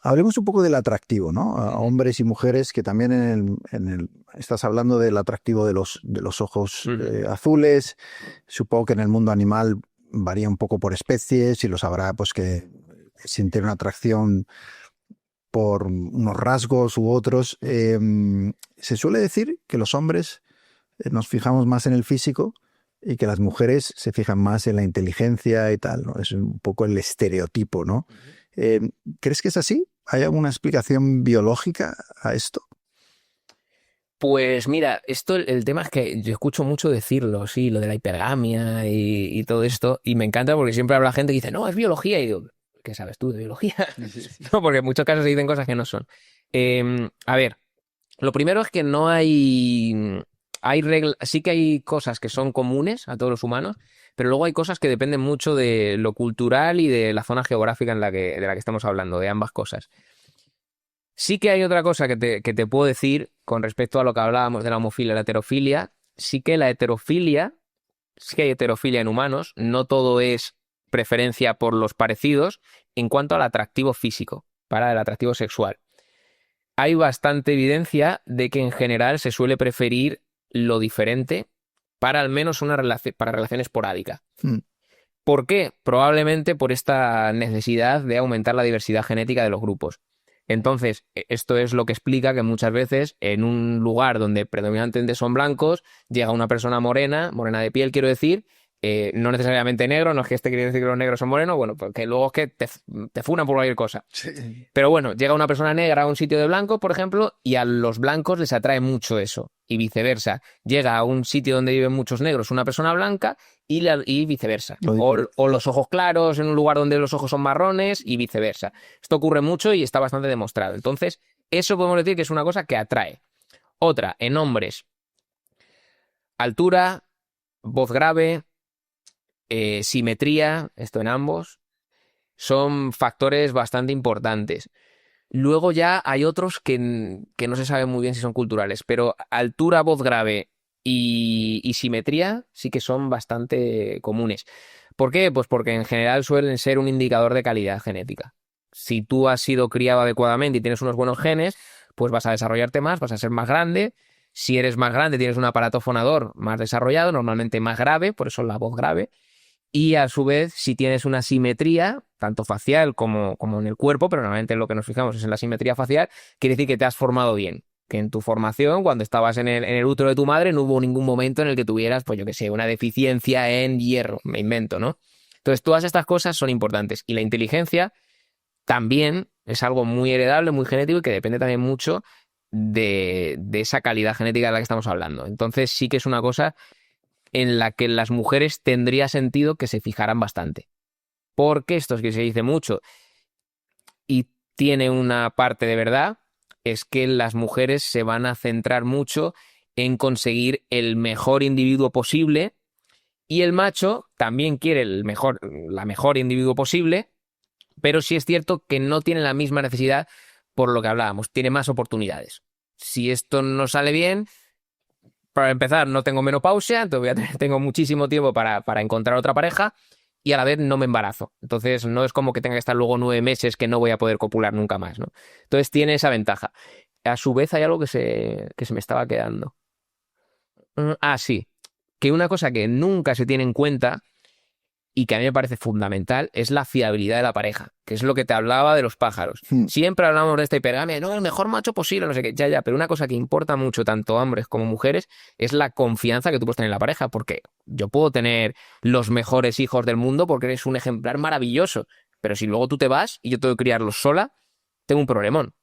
Hablemos un poco del atractivo, ¿no? A hombres y mujeres, que también estás hablando del atractivo de los ojos azules. Supongo que en el mundo animal varía un poco por especies y los habrá pues que sienten una atracción por unos rasgos u otros. Se suele decir que los hombres nos fijamos más en el físico y que las mujeres se fijan más en la inteligencia y tal, ¿no? Es un poco el estereotipo, ¿no? ¿Crees que es así? ¿Hay alguna explicación biológica a esto? Pues mira, esto el tema es que yo escucho mucho decirlo, sí, lo de la hipergamia y todo esto, y me encanta porque siempre habla gente que dice, no, es biología, y digo, ¿qué sabes tú de biología? No, porque en muchos casos se dicen cosas que no son. A ver, lo primero es que no hay reglas, sí que hay cosas que son comunes a todos los humanos, pero luego hay cosas que dependen mucho de lo cultural y de la zona geográfica de la que estamos hablando, de ambas cosas. Sí que hay otra cosa que te puedo decir con respecto a lo que hablábamos de la homofilia y la heterofilia. Sí que la heterofilia, sí que hay heterofilia en humanos, no todo es preferencia por los parecidos en cuanto al atractivo físico, para el atractivo sexual. Hay bastante evidencia de que en general se suele preferir lo diferente para al menos una para relación esporádica. ¿Por qué? Probablemente por esta necesidad de aumentar la diversidad genética de los grupos. Entonces, esto es lo que explica que muchas veces en un lugar donde predominantemente son blancos, llega una persona morena, morena de piel, quiero decir, no necesariamente negro, no es que este quiere decir que los negros son morenos, bueno, porque luego es que te funan por cualquier cosa. Sí. Pero bueno, llega una persona negra a un sitio de blanco, por ejemplo, y a los blancos les atrae mucho eso, y viceversa. Llega a un sitio donde viven muchos negros una persona blanca y viceversa. O los ojos claros en un lugar donde los ojos son marrones y viceversa. Esto ocurre mucho y está bastante demostrado. Entonces, eso podemos decir que es una cosa que atrae. Otra, en hombres, altura, voz grave, simetría, esto en ambos, son factores bastante importantes. Luego ya hay otros que no se sabe muy bien si son culturales, pero altura, voz grave y simetría sí que son bastante comunes. ¿Por qué? Pues porque en general suelen ser un indicador de calidad genética. Si tú has sido criado adecuadamente y tienes unos buenos genes, pues vas a desarrollarte más, vas a ser más grande. Si eres más grande, tienes un aparato fonador más desarrollado, normalmente más grave, por eso la voz grave. Y a su vez, si tienes una simetría, tanto facial como en el cuerpo, pero normalmente lo que nos fijamos es en la simetría facial, quiere decir que te has formado bien. Que en tu formación, cuando estabas en el útero de tu madre, no hubo ningún momento en el que tuvieras, pues yo qué sé, una deficiencia en hierro, me invento, ¿no? Entonces, todas estas cosas son importantes. Y la inteligencia también es algo muy heredable, muy genético y que depende también mucho de esa calidad genética de la que estamos hablando. Entonces, sí que es una cosa en la que las mujeres tendría sentido que se fijaran bastante. Porque esto es que se dice mucho y tiene una parte de verdad, es que las mujeres se van a centrar mucho en conseguir el mejor individuo posible y el macho también quiere la mejor individuo posible, pero sí es cierto que no tiene la misma necesidad por lo que hablábamos, tiene más oportunidades. Si esto no sale bien, para empezar, no tengo menopausia, entonces tengo muchísimo tiempo para encontrar otra pareja y a la vez no me embarazo. Entonces no es como que tenga que estar luego 9 meses que no voy a poder copular nunca más, ¿no? Entonces tiene esa ventaja. A su vez hay algo que se me estaba quedando. Sí, que una cosa que nunca se tiene en cuenta y que a mí me parece fundamental es la fiabilidad de la pareja, que es lo que te hablaba de los pájaros. Siempre hablamos de esta hipergamia, no, el mejor macho posible, no sé qué, ya, pero una cosa que importa mucho tanto a hombres como mujeres es la confianza que tú puedes tener en la pareja, porque yo puedo tener los mejores hijos del mundo porque eres un ejemplar maravilloso, pero si luego tú te vas y yo tengo que criarlos sola, tengo un problemón.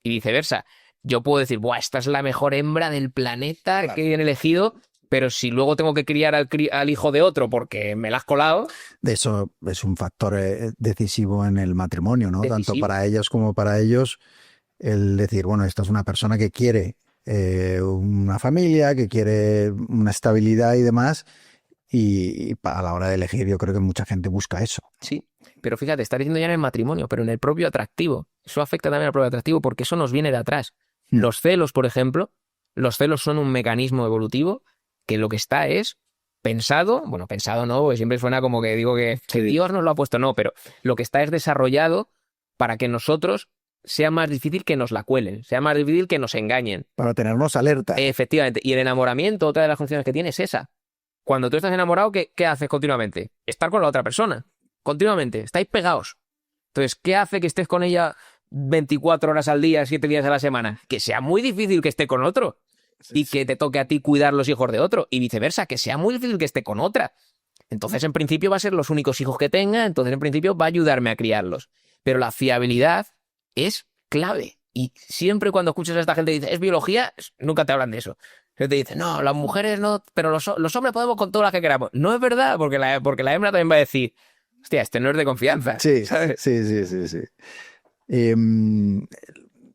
Y viceversa. Yo puedo decir, buah, esta es la mejor hembra del planeta, claro, que bien elegido, pero si luego tengo que criar al hijo de otro porque me la has colado... De eso es un factor decisivo en el matrimonio, ¿no? Decisivo. Tanto para ellas como para ellos, el decir, bueno, esta es una persona que quiere una familia, que quiere una estabilidad y demás, y a la hora de elegir yo creo que mucha gente busca eso. Sí, pero fíjate, estás diciendo ya en el matrimonio, pero en el propio atractivo. Eso afecta también al propio atractivo porque eso nos viene de atrás. Los celos, por ejemplo, los celos son un mecanismo evolutivo que lo que está es pensado, bueno, pensado no, porque siempre suena como que digo que Dios nos lo ha puesto, no, pero lo que está es desarrollado para que nosotros sea más difícil que nos la cuelen, sea más difícil que nos engañen. Para tenernos alerta. Efectivamente. Y el enamoramiento, otra de las funciones que tiene es esa. Cuando tú estás enamorado, ¿qué haces continuamente? Estar con la otra persona. Continuamente. Estáis pegados. Entonces, ¿qué hace que estés con ella 24 horas al día, 7 días a la semana? Que sea muy difícil que esté con otro. Y que te toque a ti cuidar los hijos de otro. Y viceversa, que sea muy difícil que esté con otra. Entonces, en principio, va a ser los únicos hijos que tenga. Entonces, en principio, va a ayudarme a criarlos. Pero la fiabilidad es clave. Y siempre cuando escuchas a esta gente que dice, es biología, nunca te hablan de eso. Que te dicen, no, las mujeres no, pero los hombres podemos con todas las que queramos. No es verdad, porque la hembra también va a decir, hostia, este no es de confianza. Sí, ¿sabes? sí.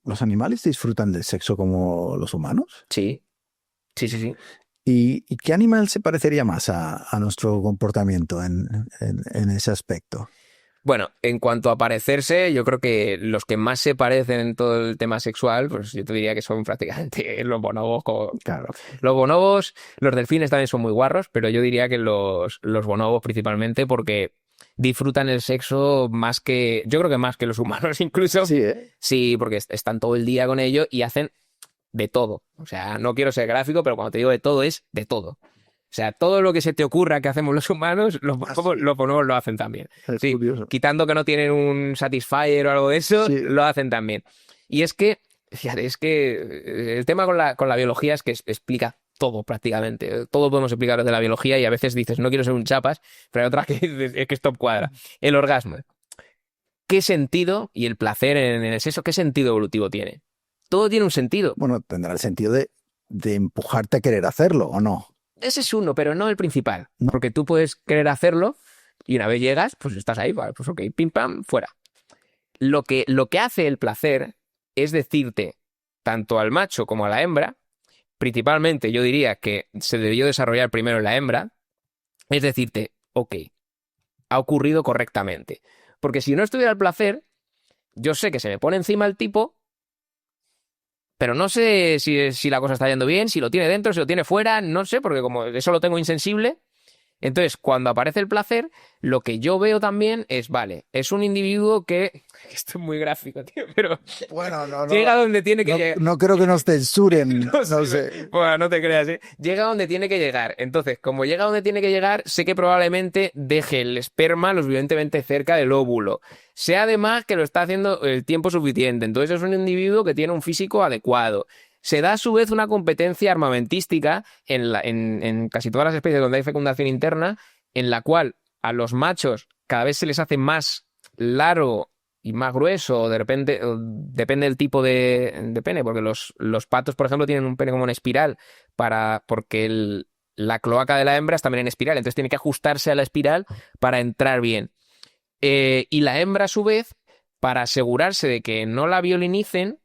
¿Los animales disfrutan del sexo como los humanos? Sí. ¿Y qué animal se parecería más a nuestro comportamiento en ese aspecto? Bueno, en cuanto a parecerse, yo creo que los que más se parecen en todo el tema sexual, pues yo te diría que son prácticamente los bonobos. Claro. Los bonobos, los delfines también son muy guarros, pero yo diría que los bonobos principalmente porque disfrutan el sexo más que, yo creo que más que los humanos incluso. Sí, ¿eh? Sí, porque están todo el día con ello y hacen de todo. O sea, no quiero ser gráfico, pero cuando te digo de todo es de todo. O sea, todo lo que se te ocurra que hacemos los humanos, los bonobos lo hacen también. Es Sí, curioso. quitando que no tienen un Satisfyer o algo de eso, Sí. lo hacen también. Y es que, fíjate, el tema con la biología es que explica todo prácticamente. Todo podemos explicar desde la biología y a veces dices, no quiero ser un chapas, pero hay otras que dices, es que esto cuadra. El orgasmo. ¿Qué sentido, y el placer en el sexo, qué sentido evolutivo tiene? Todo tiene un sentido. Bueno, tendrá el sentido de empujarte a querer hacerlo, ¿o no? Ese es uno, pero no el principal. No. Porque tú puedes querer hacerlo y una vez llegas, pues estás ahí, vale, pues ok, pim pam, fuera. Lo que hace el placer es decirte, tanto al macho como a la hembra, principalmente yo diría que se debió desarrollar primero en la hembra, es decirte, ok, ha ocurrido correctamente. Porque si no estuviera el placer, yo sé que se me pone encima el tipo, pero no sé si la cosa está yendo bien, si lo tiene dentro, si lo tiene fuera, no sé, porque como eso lo tengo insensible. Entonces, cuando aparece el placer, lo que yo veo también es, vale, es un individuo que... Esto es muy gráfico, tío, pero Bueno, no. llega donde tiene que llegar. No creo que nos censuren. No sé. Bueno, no te creas, ¿eh? Llega donde tiene que llegar. Entonces, como llega donde tiene que llegar, sé que probablemente deje el esperma lo suficientemente cerca del óvulo. Sé además que lo está haciendo el tiempo suficiente. Entonces es un individuo que tiene un físico adecuado. Se da a su vez una competencia armamentística en casi todas las especies donde hay fecundación interna, en la cual a los machos cada vez se les hace más largo y más grueso, o de repente, depende del tipo de pene, porque los patos, por ejemplo, tienen un pene como en espiral, porque la cloaca de la hembra es también en espiral, entonces tiene que ajustarse a la espiral para entrar bien. Y la hembra, a su vez, para asegurarse de que no la violinicen,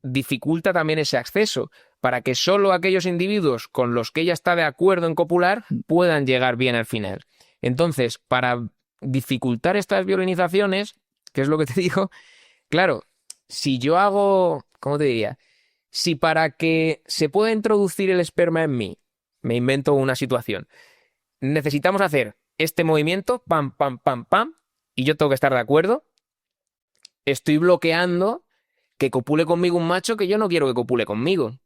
dificulta también ese acceso, para que solo aquellos individuos con los que ella está de acuerdo en copular puedan llegar bien al final. Entonces, para dificultar estas violinizaciones, que es lo que te digo, claro, si yo hago, ¿cómo te diría? Si para que se pueda introducir el esperma en mí, me invento una situación, necesitamos hacer este movimiento, pam, pam, pam, pam, y yo tengo que estar de acuerdo, estoy bloqueando que copule conmigo un macho que yo no quiero que copule conmigo.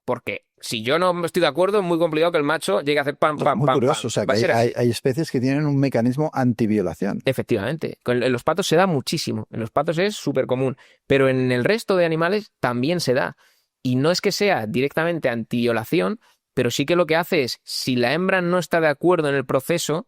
Porque si yo no estoy de acuerdo, es muy complicado que el macho llegue a hacer pam, pam, Muy pam, curioso, pam. o sea, Va a que ser así. hay especies que tienen un mecanismo antiviolación. Efectivamente. En los patos se da muchísimo. En los patos es súper común. Pero en el resto de animales también se da. Y no es que sea directamente antiviolación, pero sí que lo que hace es, si la hembra no está de acuerdo en el proceso,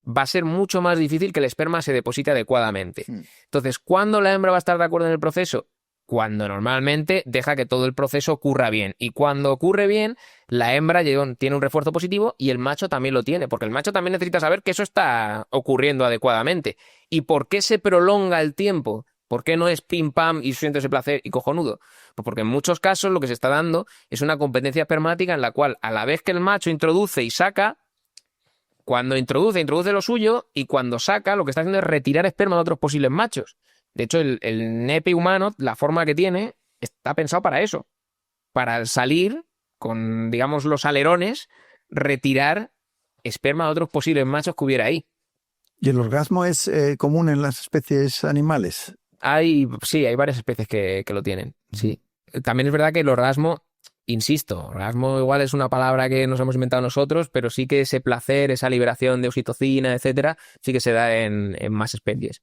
va a ser mucho más difícil que el esperma se deposite adecuadamente. Entonces, ¿cuándo la hembra va a estar de acuerdo en el proceso? Cuando normalmente deja que todo el proceso ocurra bien. Y cuando ocurre bien, la hembra tiene un refuerzo positivo y el macho también lo tiene, porque el macho también necesita saber que eso está ocurriendo adecuadamente. ¿Y por qué se prolonga el tiempo? ¿Por qué no es pim pam y siento ese placer y cojonudo? Pues porque en muchos casos lo que se está dando es una competencia espermática en la cual, a la vez que el macho introduce y saca, cuando introduce lo suyo, y cuando saca, lo que está haciendo es retirar esperma de otros posibles machos. De hecho, el nepe humano, la forma que tiene, está pensado para eso. Para salir con, digamos, los alerones, retirar esperma de otros posibles machos que hubiera ahí. ¿Y el orgasmo es común en las especies animales? Sí, hay varias especies que lo tienen, sí. También es verdad que el orgasmo, insisto, orgasmo igual es una palabra que nos hemos inventado nosotros, pero sí que ese placer, esa liberación de oxitocina, etcétera, sí que se da en más especies.